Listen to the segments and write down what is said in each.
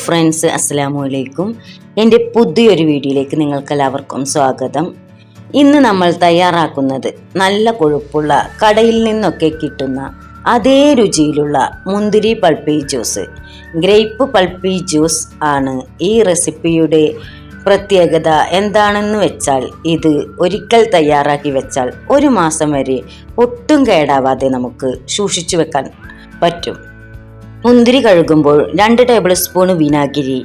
Friends, അസ്സലാമു അലൈക്കും. എൻ്റെ പുതിയൊരു വീഡിയോയിലേക്ക് നിങ്ങൾക്കെല്ലാവർക്കും സ്വാഗതം. ഇന്ന് നമ്മൾ തയ്യാറാക്കുന്നത് നല്ല കൊഴുപ്പുള്ള കടയിൽ നിന്നൊക്കെ കിട്ടുന്ന അതേ രുചിയിലുള്ള മുന്തിരി pulpy juice, grape pulpy juice ആണ്. ഈ റെസിപ്പിയുടെ പ്രത്യേകത എന്താണെന്ന് വെച്ചാൽ, ഇത് ഒരിക്കൽ തയ്യാറാക്കി വെച്ചാൽ ഒരു മാസം വരെ ഒട്ടും കേടാവാതെ നമുക്ക് സൂക്ഷിച്ചു വെക്കാൻ പറ്റും. മുന്തിരി കഴുകുമ്പോൾ 2 ടേബിൾ സ്പൂൺ വിനാഗിരി,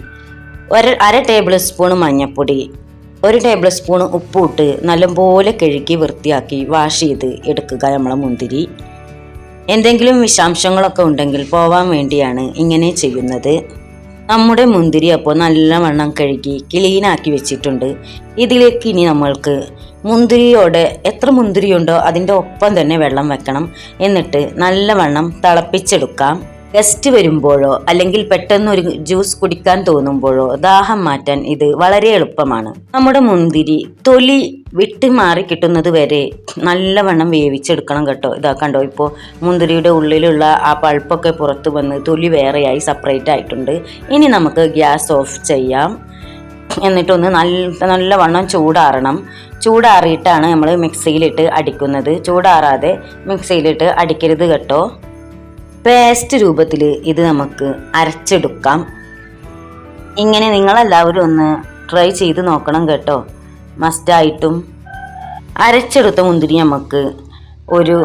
1/2 ടേബിൾ സ്പൂൺ മഞ്ഞൾപ്പൊടി, 1 ടേബിൾ സ്പൂൺ ഉപ്പിട്ട് നല്ലപോലെ കഴുകി വൃത്തിയാക്കി വാഷ് ചെയ്ത് എടുക്കുക. നമ്മളെ മുന്തിരി എന്തെങ്കിലും വിഷാംശങ്ങളൊക്കെ ഉണ്ടെങ്കിൽ പോവാൻ വേണ്ടിയാണ് ഇങ്ങനെ ചെയ്യുന്നത്. നമ്മുടെ മുന്തിരി അപ്പോൾ നല്ലവണ്ണം കഴുകി ക്ലീനാക്കി വെച്ചിട്ടുണ്ട്. ഇതിലേക്ക് ഇനി നമ്മൾക്ക് മുന്തിരിയോടെ എത്ര മുന്തിരിയുണ്ടോ അതിൻ്റെ ഒപ്പം തന്നെ വെള്ളം വെക്കണം. എന്നിട്ട് നല്ലവണ്ണം തിളപ്പിച്ചെടുക്കാം. ഗസ്റ്റ് വരുമ്പോഴോ അല്ലെങ്കിൽ പെട്ടെന്നൊരു ജ്യൂസ് കുടിക്കാൻ തോന്നുമ്പോഴോ ദാഹം മാറ്റാൻ ഇത് വളരെ എളുപ്പമാണ്. നമ്മുടെ മുന്തിരി തൊലി വിട്ട് മാറി കിട്ടുന്നത് വരെ നല്ലവണ്ണം വേവിച്ചെടുക്കണം കേട്ടോ. ഇതാ കണ്ടോ, ഇപ്പോൾ മുന്തിരിയുടെ ഉള്ളിലുള്ള ആ പൾപ്പൊക്കെ പുറത്ത് വന്ന് തൊലി വേറെയായി സെപ്പറേറ്റ് ആയിട്ടുണ്ട്. ഇനി നമുക്ക് ഗ്യാസ് ഓഫ് ചെയ്യാം. എന്നിട്ടൊന്ന് നല്ലവണ്ണം ചൂടാറണം. ചൂടാറിയിട്ടാണ് നമ്മൾ മിക്സിയിലിട്ട് അടിക്കുന്നത്. ചൂടാറാതെ മിക്സിയിലിട്ട് അടിക്കരുത് കേട്ടോ. പേസ്റ്റ് രൂപത്തിൽ ഇത് നമുക്ക് അരച്ചെടുക്കാം. ഇങ്ങനെ നിങ്ങളെല്ലാവരും ഒന്ന് ട്രൈ ചെയ്ത് നോക്കണം കേട്ടോ, മസ്റ്റായിട്ടും. അരച്ചെടുത്ത മുന്തിരി നമുക്ക് ഒരു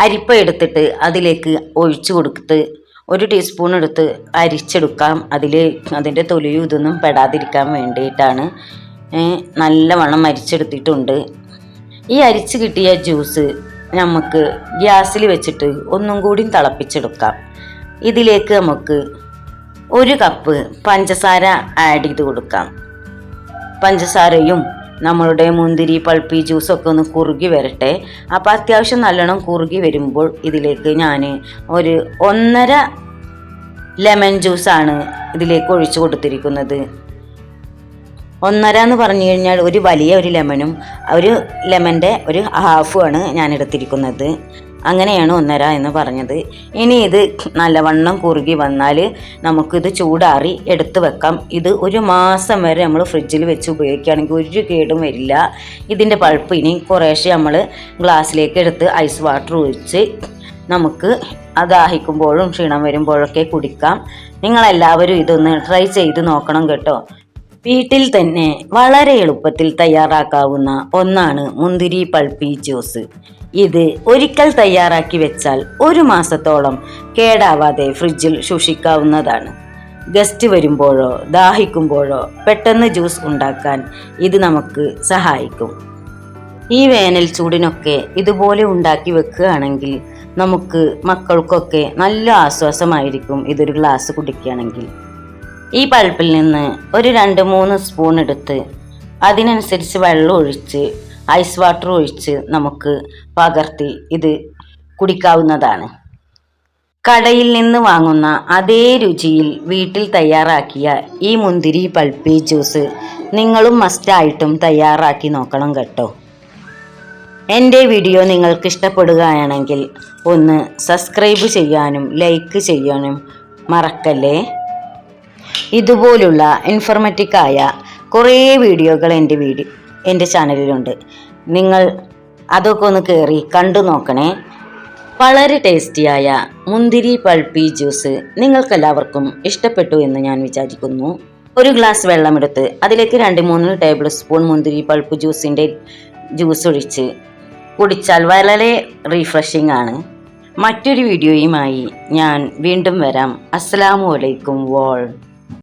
അരിപ്പ എടുത്തിട്ട് അതിലേക്ക് ഒഴിച്ചു കൊടുത്ത് 1 ടീസ്പൂൺ എടുത്ത് അരിച്ചെടുക്കാം. അതിൻ്റെ തൊലിയും ഇതൊന്നും പെടാതിരിക്കാൻ വേണ്ടിയിട്ടാണ്. നല്ലവണ്ണം അരിച്ചെടുത്തിട്ടുണ്ട്. ഈ അരിച്ച് കിട്ടിയ ജ്യൂസ് നമുക്ക് ഗ്യാസിൽ വെച്ചിട്ട് ഒന്നും കൂടി തിളപ്പിച്ചെടുക്കാം. ഇതിലേക്ക് നമുക്ക് 1 കപ്പ് പഞ്ചസാര ആഡ് ചെയ്ത് കൊടുക്കാം. പഞ്ചസാരയും നമ്മളുടെ മുന്തിരി പൾപ്പി ജ്യൂസൊക്കെ ഒന്ന് കുറുകി വരട്ടെ. അപ്പോൾ അത്യാവശ്യം നല്ലോണം കുറുകി വരുമ്പോൾ ഇതിലേക്ക് ഞാൻ ഒരു 1.5 ലെമൺ ജ്യൂസാണ് ഇതിലേക്ക് ഒഴിച്ചു കൊടുത്തിരിക്കുന്നത്. 1.5 എന്ന് പറഞ്ഞു കഴിഞ്ഞാൽ ഒരു വലിയ ഒരു ലെമണും ഒരു ലെമൻ്റെ ഒരു ഹാഫുമാണ് ഞാൻ എടുത്തിരിക്കുന്നത്. അങ്ങനെയാണ് 1.5 എന്ന് പറഞ്ഞത്. ഇനി ഇത് നല്ലവണ്ണം കുറുകി വന്നാൽ നമുക്കിത് ചൂടാറി എടുത്ത് വെക്കാം. ഇത് ഒരു മാസം വരെ നമ്മൾ ഫ്രിഡ്ജിൽ വെച്ച് ഉപയോഗിക്കുകയാണെങ്കിൽ ഒരു കേടും വരില്ല. ഇതിൻ്റെ പൾപ്പ് ഇനി കുറേശ്ശെ നമ്മൾ ഗ്ലാസ്സിലേക്ക് എടുത്ത് ഐസ് വാട്ടർ ഒഴിച്ച് നമുക്ക് ദാഹിക്കുമ്പോഴും ക്ഷീണം വരുമ്പോഴൊക്കെ കുടിക്കാം. നിങ്ങളെല്ലാവരും ഇതൊന്ന് ട്രൈ ചെയ്ത് നോക്കണം കേട്ടോ. വീട്ടിൽ തന്നെ വളരെ എളുപ്പത്തിൽ തയ്യാറാക്കാവുന്ന ഒന്നാണ് മുന്തിരി പൾപ്പി ജ്യൂസ്. ഇത് ഒരിക്കൽ തയ്യാറാക്കി വെച്ചാൽ ഒരു മാസത്തോളം കേടാവാതെ ഫ്രിഡ്ജിൽ സൂക്ഷിക്കാവുന്നതാണ്. ഗസ്റ്റ് വരുമ്പോഴോ ദാഹിക്കുമ്പോഴോ പെട്ടെന്ന് ജ്യൂസ് ഉണ്ടാക്കാൻ ഇത് നമുക്ക് സഹായിക്കും. ഈ വേനൽ ചൂടിനൊക്കെ ഇതുപോലെ ഉണ്ടാക്കി വെക്കുകയാണെങ്കിൽ നമുക്ക് മക്കൾക്കൊക്കെ നല്ല ആശ്വാസമായിരിക്കും ഇതൊരു ഗ്ലാസ് കുടിക്കുകയാണെങ്കിൽ. ഈ പൾപ്പിൽ നിന്ന് ഒരു 2-3 സ്പൂൺ എടുത്ത് അതിനനുസരിച്ച് വെള്ളം ഒഴിച്ച് ഐസ് വാട്ടർ ഒഴിച്ച് നമുക്ക് പകർത്തി ഇത് കുടിക്കാവുന്നതാണ്. കടയിൽ നിന്ന് വാങ്ങുന്ന അതേ രുചിയിൽ വീട്ടിൽ തയ്യാറാക്കിയ ഈ മുന്തിരി പൾപ്പി ജ്യൂസ് നിങ്ങളും മസ്റ്റായിട്ടും തയ്യാറാക്കി നോക്കണം കേട്ടോ. എൻ്റെ വീഡിയോ നിങ്ങൾക്ക് ഇഷ്ടപ്പെടുകയാണെങ്കിൽ ഒന്ന് സബ്സ്ക്രൈബ് ചെയ്യാനും ലൈക്ക് ചെയ്യാനും മറക്കല്ലേ. ഇതുപോലുള്ള ഇൻഫോർമാറ്റീവായ കുറേ വീഡിയോകൾ എൻ്റെ ചാനലിലുണ്ട്. നിങ്ങൾ അതൊക്കെ ഒന്ന് കയറി കണ്ടു നോക്കണേ. വളരെ ടേസ്റ്റിയായ മുന്തിരി പൾപ്പി ജ്യൂസ് നിങ്ങൾക്കെല്ലാവർക്കും ഇഷ്ടപ്പെട്ടു എന്ന് ഞാൻ വിചാരിക്കുന്നു. ഒരു ഗ്ലാസ് വെള്ളമെടുത്ത് അതിലേക്ക് 2-3 ടേബിൾ സ്പൂൺ മുന്തിരി പൾപ്പ് ജ്യൂസ് ഒഴിച്ച് കുടിച്ചാൽ വളരെ റീഫ്രഷിംഗ് ആണ്. മറ്റൊരു വീഡിയോയുമായി ഞാൻ വീണ്ടും വരാം. അസ്സലാമു അലൈക്കും.